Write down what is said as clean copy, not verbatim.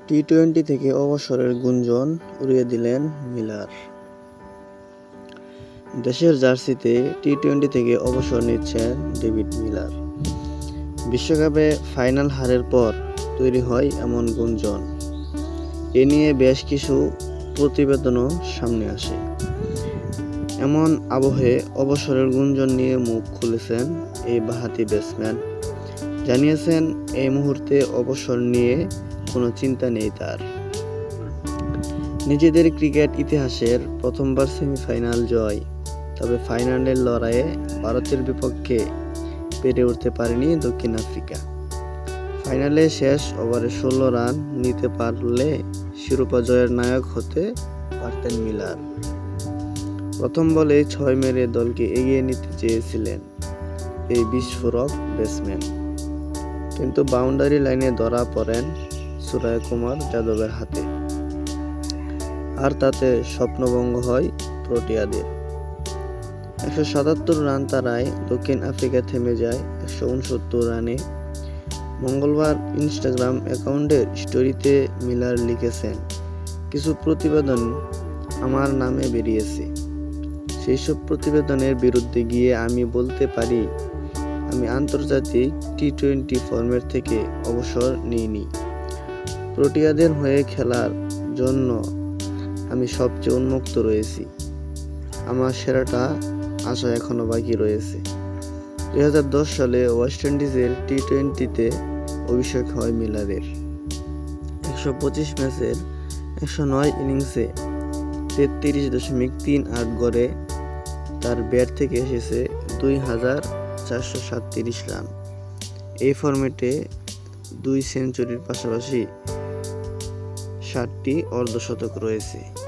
T twenty থেকে অবসরের গুঞ্জন উড়িয়ে দিলেন মিলার। দেশের জার্সিতে টি-টোয়েন্টি থেকে অবসর নিচ্ছেন ডেভিড মিলার। বিশ্বকাপে ফাইনাল হারের পর তৈরি হয় এমন গুঞ্জন। এ নিয়ে বেশ কিছু প্রতিবেদনও সামনে আসে। এমন আবহে অবসরের গুঞ্জন নিয়ে মুখ খুলেছেন এই বাঁহাতি ব্যাটসম্যান। জানিয়েছেন এই মুহূর্তে অবসর নিয়ে কোনো চিন্তা নেই তার। নিজেদের ক্রিকেট ইতিহাসের প্রথমবার সেমিফাইনাল জয়, তবে ফাইনালের লড়াইয়ে ভারতের বিপক্ষে পেরে উঠতে পারেনি দক্ষিণ আফ্রিকা। ফাইনালে শেষ ওভারে ১৬ রান নিতে পারলে শিরোপা জয়ের নায়ক হতে পারতেন মিলার। প্রথম বলে ৬ মেরে দলকে এগিয়ে নিতে চেয়েছিলেন এই বিস্ফোরক ব্যাটসম্যান, কিন্তু বাউন্ডারি লাইনে ধরা পড়েন সূর্যকুমার যাদবের হাতে। আর তাতে স্বপ্নভঙ্গ হয় প্রোটিয়াদের। ১৭৭ রান তাড়ায় দক্ষিণ আফ্রিকা থেমে যায় ১৬৯ রানে। মঙ্গলবার ইনস্টাগ্রাম অ্যাকাউন্টের স্টোরিতে মিলার লিখেছেন, কিছু প্রতিবেদন আমার নামে বেরিয়েছে। সেই সব প্রতিবেদনের বিরুদ্ধে গিয়ে আমি বলতে পারি, আমি আন্তর্জাতিক টি-টোয়েন্টি ফরম্যাট থেকে অবসর নিইনি। প্রোটিয়াদের হয়ে খেলার জন্য আমি সবচেয়ে উন্মুক্ত রয়েছি। আমার সেরাটা আসা এখনো বাকি রয়েছে। ২০১০ সালে ওয়েস্ট ইন্ডিজের টি-টোয়েন্টিতে অভিষেক হয় মিলারের। ১২৫ ম্যাচের ১০৯ ইনিংসে ৩৩.৩৮ গড়ে তার ব্যাট থেকে এসেছে ২,৪৩৭ রান। এই ফরম্যাটে ২ সেঞ্চুরির পাশাপাশি ৭টি অর্ধশতক রয়েছে।